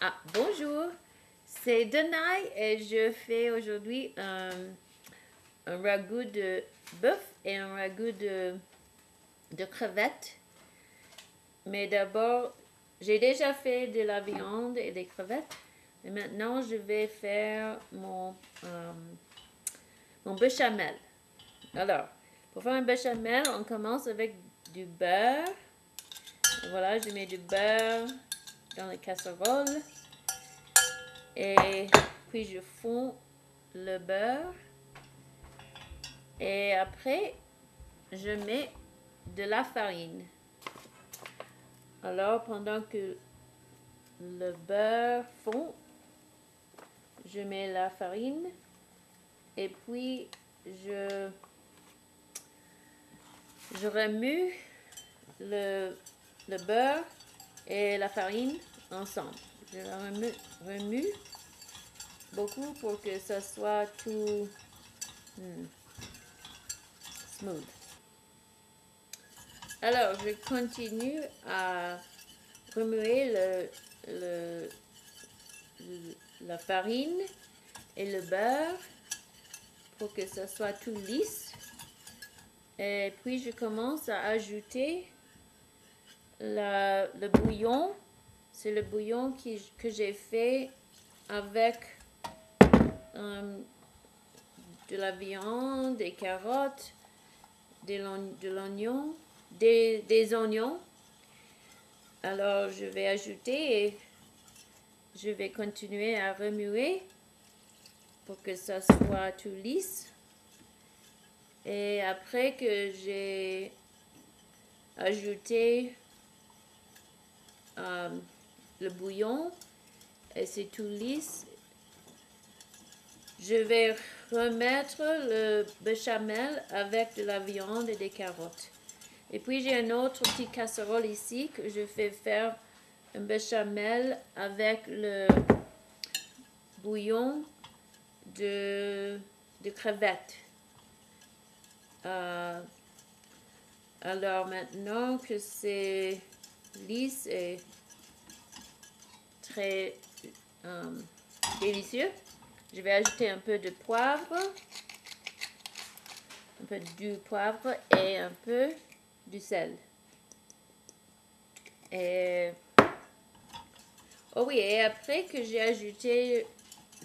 Ah, bonjour, c'est Danaï et je fais aujourd'hui un ragoût de bœuf et un ragoût de crevettes. Mais d'abord, j'ai déjà fait de la viande et des crevettes. Et maintenant, je vais faire mon béchamel. Alors, pour faire un béchamel, on commence avec du beurre. Et voilà, je mets du beurre dans la casserole. Et puis je fonds le beurre. Et après, je mets de la farine. Alors, pendant que le beurre fond, je mets la farine. Et puis, je remue le beurre et la farine ensemble. Je la remue beaucoup pour que ça soit tout smooth. Alors, je continue à remuer la farine et le beurre pour que ça soit tout lisse. Et puis, je commence à ajouter le bouillon. C'est le bouillon que j'ai fait avec de la viande, des carottes, de l'oignon, des oignons. Alors, je vais ajouter et je vais continuer à remuer pour que ça soit tout lisse. Et après que j'ai ajouté le bouillon et c'est tout lisse, je vais remettre le béchamel avec de la viande et des carottes. Et puis j'ai une autre petite casserole ici que je fais faire un béchamel avec le bouillon de crevettes. Alors maintenant que c'est lisse et très délicieux, je vais ajouter un peu de poivre, un peu du poivre et un peu du sel. Et oh oui, et après que j'ai ajouté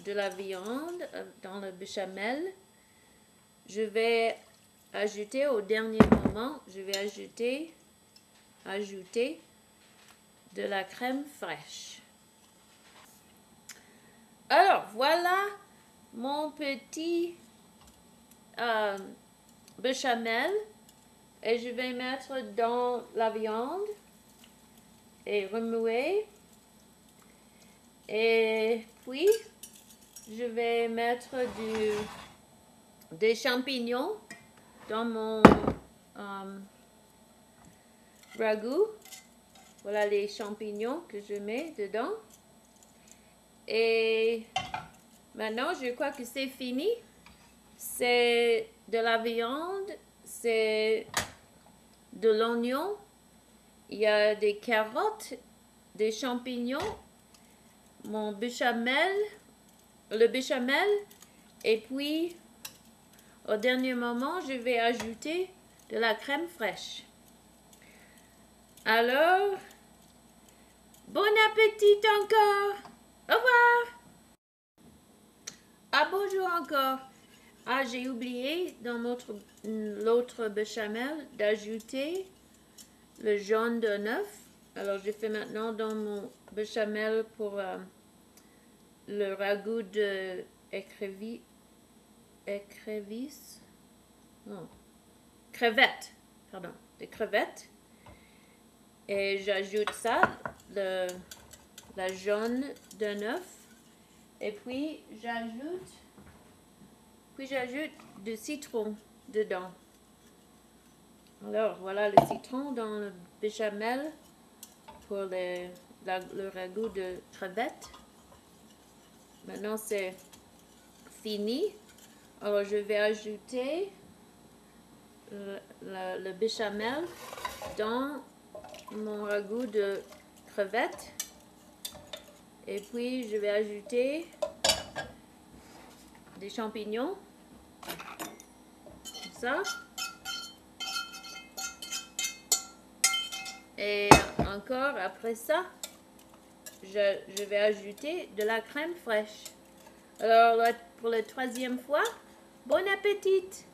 de la viande dans le béchamel, je vais ajouter au dernier moment, je vais ajouter de la crème fraîche. Alors voilà mon petit béchamel et je vais mettre dans la viande et remuer. Et puis je vais mettre des champignons dans mon ragoût. Voilà les champignons que je mets dedans. Et maintenant, je crois que c'est fini. C'est de la viande, c'est de l'oignon, il y a des carottes, des champignons, mon béchamel, le béchamel, et puis au dernier moment, je vais ajouter de la crème fraîche. Alors, bon appétit encore! Au revoir! Ah, bonjour encore! Ah, j'ai oublié dans l'autre béchamel d'ajouter le jaune d'un œuf. Alors, je fais maintenant dans mon béchamel pour le ragoût de crevettes, pardon, de crevettes. Et j'ajoute ça, la jaune d'un œuf. Et puis, j'ajoute du citron dedans. Alors, voilà le citron dans le béchamel pour le ragoût de crevettes. Maintenant, c'est fini. Alors, je vais ajouter le béchamel dans mon ragoût de crevettes. Et puis, je vais ajouter des champignons. Comme ça. Et encore, après ça, je vais ajouter de la crème fraîche. Alors, pour la troisième fois, bon appétit!